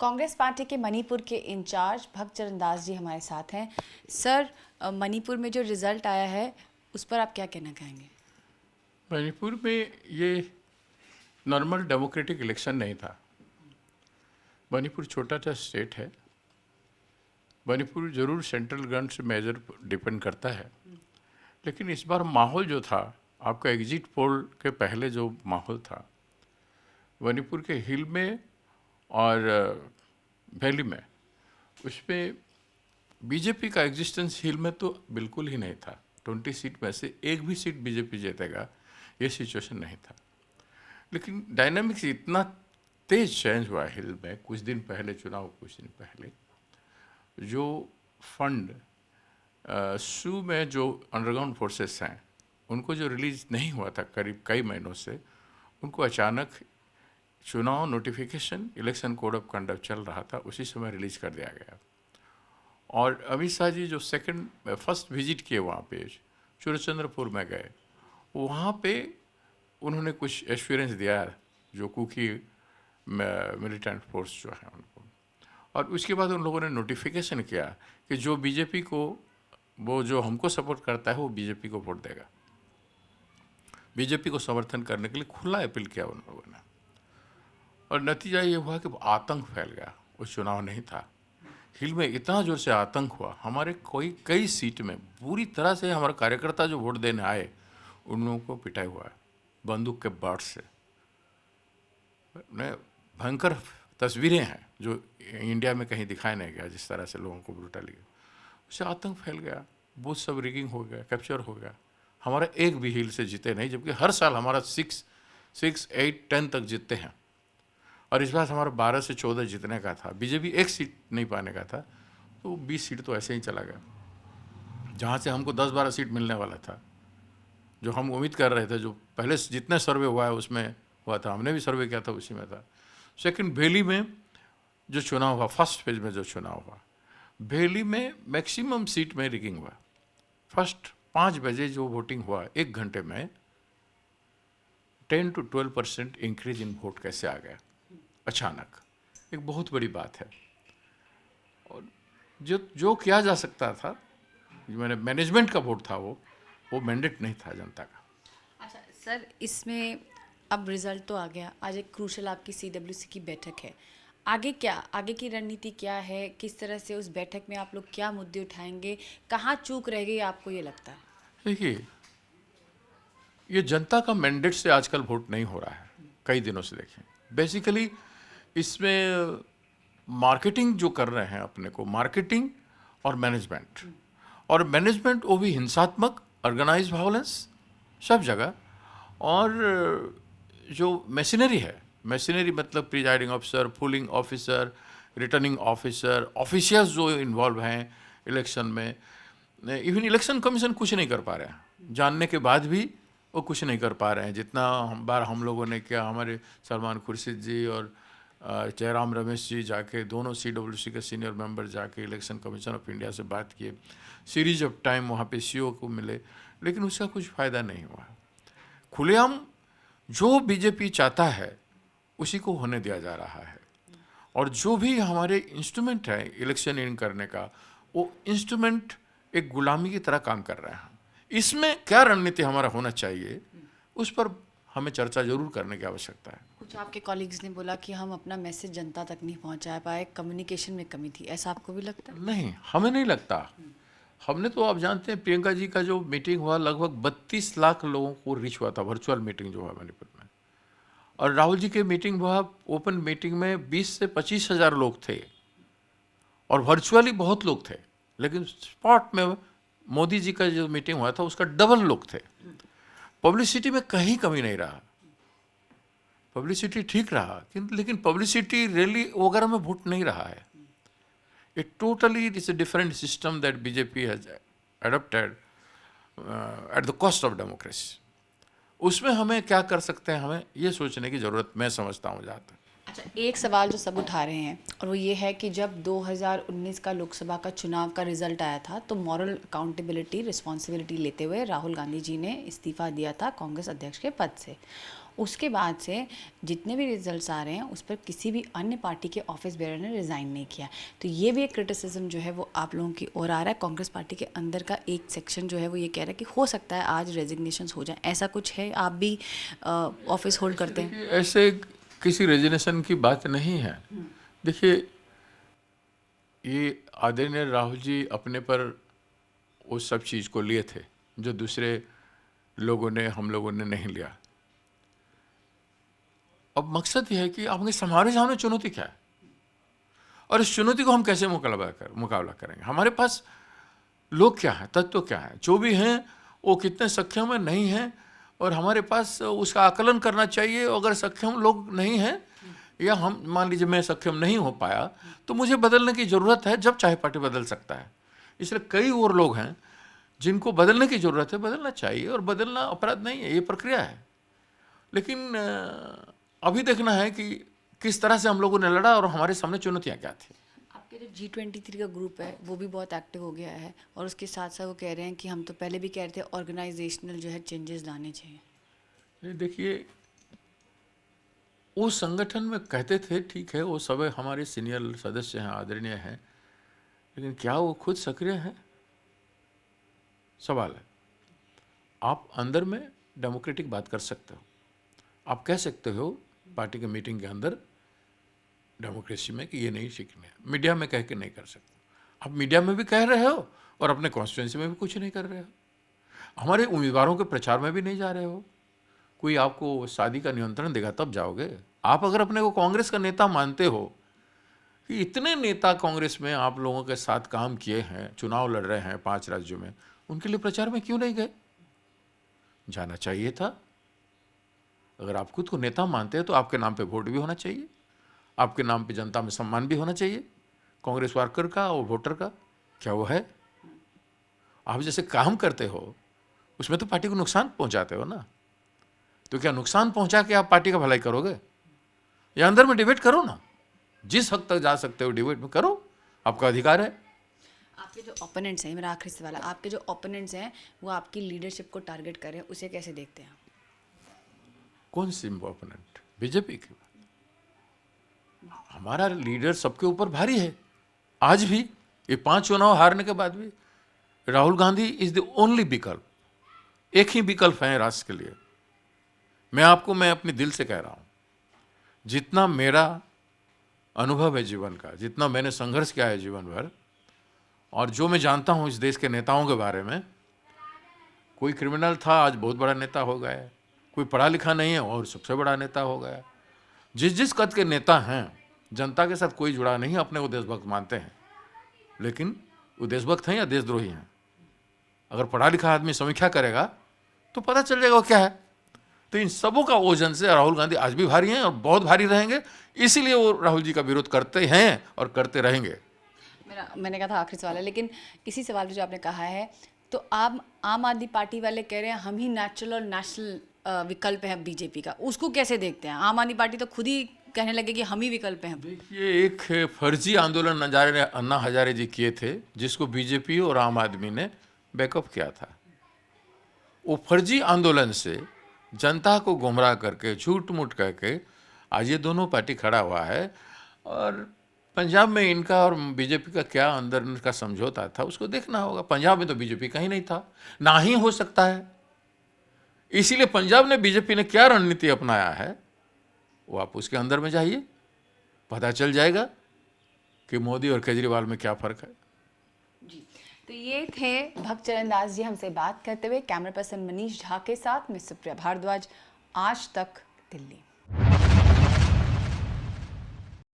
Congress party के मणिपुर के in charge Bhakta Charan Das ji हमारे साथ हैं। सर, मणिपुर में जो रिजल्ट आया है उस पर आप क्या कहना चाहेंगे? मणिपुर में ये नॉर्मल डेमोक्रेटिक इलेक्शन नहीं था। मणिपुर छोटा सा स्टेट है। मणिपुर जरूर सेंट्रल गवर्नमेंट से मेजर डिपेंड करता है, लेकिन इस बार माहौल जो था, आपका एग्जिट पोल के पहले जो माहौल था मणिपुर के हिल में और वैली में, उसमें बीजेपी का एग्जिस्टेंस हिल में तो बिल्कुल ही नहीं था। 20 सीट में से एक भी सीट बीजेपी जीतेगा ये सिचुएशन नहीं था। लेकिन डायनामिक्स इतना तेज चेंज हुआ हिल में कुछ दिन पहले, चुनाव कुछ दिन पहले, जो फंड सू में जो अंडरग्राउंड फोर्सेस हैं उनको जो रिलीज नहीं हुआ था करीब कई महीनों से, उनको अचानक चुनाव notification, election code of conduct चल रहा था, उसी समय रिलीज कर दिया गया। और अमित शाह जी जो फर्स्ट विजिट किए वहाँ पे चुरचंद्रपुर में गए, वहाँ पे उन्होंने कुछ एश्योरेंस दिया जो कुकी मिलिटेंट फोर्स जो है उनको, और उसके बाद उन लोगों ने नोटिफिकेशन किया कि जो बीजेपी को, वो जो हमको सपोर्ट करता है वो बीजेपी को वोट देगा। बीजेपी को समर्थन करने के लिए खुला अपील किया उन लोगों ने, और नतीजा ये हुआ कि आतंक फैल गया। वो चुनाव नहीं था, हिल में इतना जोर से आतंक हुआ, हमारे कई सीट में बुरी तरह से हमारे कार्यकर्ता जो वोट देने आए उन लोगों को पिटाई हुआ है बंदूक के बाट से। भयंकर तस्वीरें हैं जो इंडिया में कहीं दिखाया नहीं गया, जिस तरह से लोगों को ब्रूटली, उससे आतंक फैल गया, बूथ सब रिगिंग हो गया, कैप्चर हो गया। हमारा एक भी हिल से जीते नहीं, जबकि हर साल हमारा 6, 8, 10 तक जीतते हैं, और इस बार हमारा 12 से 14 जीतने का था। बीजेपी एक सीट नहीं पाने का था, तो 20 सीट तो ऐसे ही चला गया, जहाँ से हमको 10-12 सीट मिलने वाला था, जो हम उम्मीद कर रहे थे। जो पहले जितने सर्वे हुआ है उसमें हुआ था, हमने भी सर्वे किया था, उसी में था। सेकंड, भेली में जो चुनाव हुआ, फर्स्ट फेज में जो चुनाव हुआ, भेली में मैक्सिमम सीट में रिगिंग हुआ। फर्स्ट 5 बजे जो वोटिंग हुआ, 1 घंटे में 10 to 12% इंक्रीज इन वोट कैसे आ गया अचानक, एक बहुत बड़ी बात है। और जो किया जा सकता था, मैंने मैनेजमेंट का वोट था, वो मैंडेट नहीं था जनता का। अच्छा सर, इसमें अब रिजल्ट तो आ गया, आज एक क्रूशल आपकी CWC की बैठक है। आगे क्या, आगे की रणनीति क्या है? किस तरह से उस बैठक में आप लोग क्या मुद्दे उठाएंगे? कहाँ चूक रह गई आपको ये लगता है? देखिए, ये जनता का मैंडेट से आजकल वोट नहीं हो रहा है, कई दिनों से। देखें, बेसिकली इसमें मार्केटिंग जो कर रहे हैं अपने को, मार्केटिंग और मैनेजमेंट वो भी हिंसात्मक, ऑर्गेनाइज वायलेंस सब जगह। और जो मशीनरी है, मशीनरी मतलब presiding officer, polling officer, returning officer, officials जो इन्वॉल्व हैं इलेक्शन में, इवन इलेक्शन कमीशन कुछ नहीं कर पा रहे हैं, जानने के बाद भी वो कुछ नहीं कर पा रहे हैं। जितना बार हम लोगों ने किया, हमारे सलमान खुर्शीद जी और जयराम रमेश जी जाके, दोनों CWC के सीनियर मेंबर जाके इलेक्शन कमीशन ऑफ इंडिया से बात किए, सीरीज ऑफ टाइम वहाँ पे CO को मिले, लेकिन उसका कुछ फ़ायदा नहीं हुआ। खुलेआम जो बीजेपी चाहता है उसी को होने दिया जा रहा है, और जो भी हमारे इंस्ट्रूमेंट है इलेक्शन इन करने का, वो इंस्ट्रूमेंट एक गुलामी की तरह काम कर रहे हैं। इसमें क्या रणनीति हमारा होना चाहिए, उस पर हमें चर्चा जरूर करने की आवश्यकता है। कुछ आपके कॉलीग्स ने बोला कि हम अपना मैसेज जनता तक नहीं पहुंचा पाए, कम्युनिकेशन में कमी थी, ऐसा आपको भी लगता है? नहीं, हमें नहीं लगता। हमने तो, आप जानते हैं, प्रियंका जी का जो मीटिंग हुआ, लगभग 32 लाख लोगों को रीच हुआ था, वर्चुअल मीटिंग जो हुआ मणिपुर में। और राहुल जी के मीटिंग हुआ, ओपन मीटिंग में 20 से 25 हज़ार लोग थे, और वर्चुअली बहुत लोग थे। लेकिन स्पॉट में मोदी जी का जो मीटिंग हुआ था उसका डबल लोग थे। पब्लिसिटी में कहीं कमी नहीं रहा, पब्लिसिटी ठीक रहा, लेकिन पब्लिसिटी रैली वगैरह में वोट नहीं रहा है। It totally it is a different system that BJP has adopted at the cost of democracy. उसमें हमें क्या कर सकते हैं, हमें ये सोचने की ज़रूरत, मैं समझता हूँ ज़्यादा। अच्छा, एक सवाल जो सब उठा रहे हैं, और वो ये है कि जब 2019 का लोकसभा का चुनाव का रिजल्ट आया था तो मॉरल अकाउंटेबिलिटी, रिस्पॉन्सिबिलिटी लेते हुए राहुल गांधी जी ने इस्तीफा दिया था कांग्रेस अध्यक्ष के पद से। उसके बाद से जितने भी रिजल्ट्स आ रहे हैं उस पर किसी भी अन्य पार्टी के ऑफिस बेरर ने रिज़ाइन नहीं किया। तो ये भी एक क्रिटिसिज्म जो है वो आप लोगों की ओर आ रहा है। कांग्रेस पार्टी के अंदर का एक सेक्शन जो है वो ये कह रहा है कि हो सकता है आज रेजिग्नेशंस हो जाए। ऐसा कुछ है? आप भी ऑफिस होल्ड करते हैं? ऐसे किसी रेजिग्नेशन की बात नहीं है। देखिए, ये आदरणीय राहुल जी अपने पर उस सब चीज़ को लिए थे जो दूसरे लोगों ने, हम लोगों ने नहीं लिया। अब मकसद यह है कि हमारे सामने चुनौती क्या है और इस चुनौती को हम कैसे मुकाबला करेंगे। हमारे पास लोग क्या हैं, तत्व क्या हैं, जो भी हैं वो कितने सक्षम है नहीं हैं, और हमारे पास उसका आकलन करना चाहिए। अगर सक्षम लोग नहीं हैं या हम मान लीजिए मैं सक्षम नहीं हो पाया तो मुझे बदलने की ज़रूरत है, जब चाहे पार्टी बदल सकता है। इसलिए कई और लोग हैं जिनको बदलने की ज़रूरत है, बदलना चाहिए, और बदलना अपराध नहीं है, ये प्रक्रिया है। लेकिन अभी देखना है कि किस तरह से हम लोगों ने लड़ा और हमारे सामने चुनौतियाँ क्या थी। आपके जो G23 का ग्रुप है वो भी बहुत एक्टिव हो गया है, और उसके साथ साथ वो कह रहे हैं कि हम तो पहले भी कह रहे थे ऑर्गेनाइजेशनल जो है चेंजेस लाने चाहिए। देखिए, वो संगठन में कहते थे, ठीक है, वो सब हमारे सीनियर सदस्य हैं, आदरणीय हैं, लेकिन क्या वो खुद सक्रिय हैं? सवाल है। आप अंदर में डेमोक्रेटिक बात कर सकते हो, आप कह सकते हो पार्टी के मीटिंग के अंदर डेमोक्रेसी में कि ये नहीं सीखने है, मीडिया में कह के नहीं कर सकते। आप मीडिया में भी कह रहे हो और अपने कॉन्स्टिट्यूंसी में भी कुछ नहीं कर रहे हो, हमारे उम्मीदवारों के प्रचार में भी नहीं जा रहे हो। कोई आपको शादी का निमंत्रण देगा तब जाओगे। आप अगर अपने को कांग्रेस का नेता मानते हो कि इतने नेता कांग्रेस में आप लोगों के साथ काम किए हैं, चुनाव लड़ रहे हैं 5 राज्यों में, उनके लिए प्रचार में क्यों नहीं गए? जाना चाहिए था। अगर आप खुद को नेता मानते हैं तो आपके नाम पे वोट भी होना चाहिए, आपके नाम पे जनता में सम्मान भी होना चाहिए, कांग्रेस वर्कर का और वोटर का। क्या वो है? आप जैसे काम करते हो उसमें तो पार्टी को नुकसान पहुंचाते हो ना। तो क्या नुकसान पहुंचा के आप पार्टी का भलाई करोगे? या अंदर में डिबेट करो ना, जिस हद तक जा सकते हो डिबेट में करो, आपका अधिकार है। आपके जो ओपोनेंट्स हैं, मेरा आखिरी सवाल है, आपके जो ओपोनेंट्स हैं वो आपकी लीडरशिप को टारगेट कर रहे हैं, उसे कैसे देखते हैं? कौन सी ओपोनेंट? बीजेपी की। हमारा लीडर सबके ऊपर भारी है। आज भी ये 5 चुनाव हारने के बाद भी Rahul Gandhi is the only विकल्प। एक ही विकल्प है राष्ट्र के लिए। मैं अपने दिल से कह रहा हूं, जितना मेरा अनुभव है जीवन का, जितना मैंने संघर्ष किया है जीवन भर, और जो मैं जानता हूं इस देश के नेताओं के बारे में, कोई क्रिमिनल था आज बहुत बड़ा नेता हो गया है, कोई पढ़ा लिखा नहीं है और सबसे बड़ा नेता हो गया। जिस कद के नेता हैं, जनता के साथ कोई जुड़ा नहीं, अपने को देशभक्त मानते हैं, लेकिन वो देशभक्त हैं या देशद्रोही हैं? अगर पढ़ा लिखा आदमी समीक्षा करेगा तो पता चल जाएगा वो क्या है। तो इन सबों का ओजन से राहुल गांधी आज भी भारी हैं और बहुत भारी रहेंगे, इसीलिए वो राहुल जी का विरोध करते हैं और करते रहेंगे। मैंने कहा था आखिरी सवाल है, लेकिन इसी सवाल पे जो आपने कहा है, तो आप आम आदमी पार्टी वाले कह रहे हैं हम ही नेचुरल और नेशनल विकल्प है बीजेपी का, उसको कैसे देखते हैं? आम आदमी पार्टी तो खुद ही कहने लगे कि हम ही विकल्प हैं। देखिए, एक फर्जी आंदोलन अन्ना हजारे जी किए थे, जिसको बीजेपी और आम आदमी ने बैकअप किया था। वो फर्जी आंदोलन से जनता को गुमराह करके, झूठ मूठ करके आज ये दोनों पार्टी खड़ा हुआ है। और पंजाब में इनका और बीजेपी का क्या अंदर इनका समझौता था, उसको देखना होगा। पंजाब में तो बीजेपी का ही नहीं था, ना ही हो सकता है। इसीलिए पंजाब ने, बीजेपी ने क्या रणनीति अपनाया है, वो आप उसके अंदर में जाइए, पता चल जाएगा कि मोदी और केजरीवाल में क्या फ़र्क है। जी, तो ये थे भक्त चरण दास जी हमसे बात करते हुए। कैमरा पर्सन मनीष झा के साथ मैं सुप्रिया भारद्वाज, आज तक दिल्ली।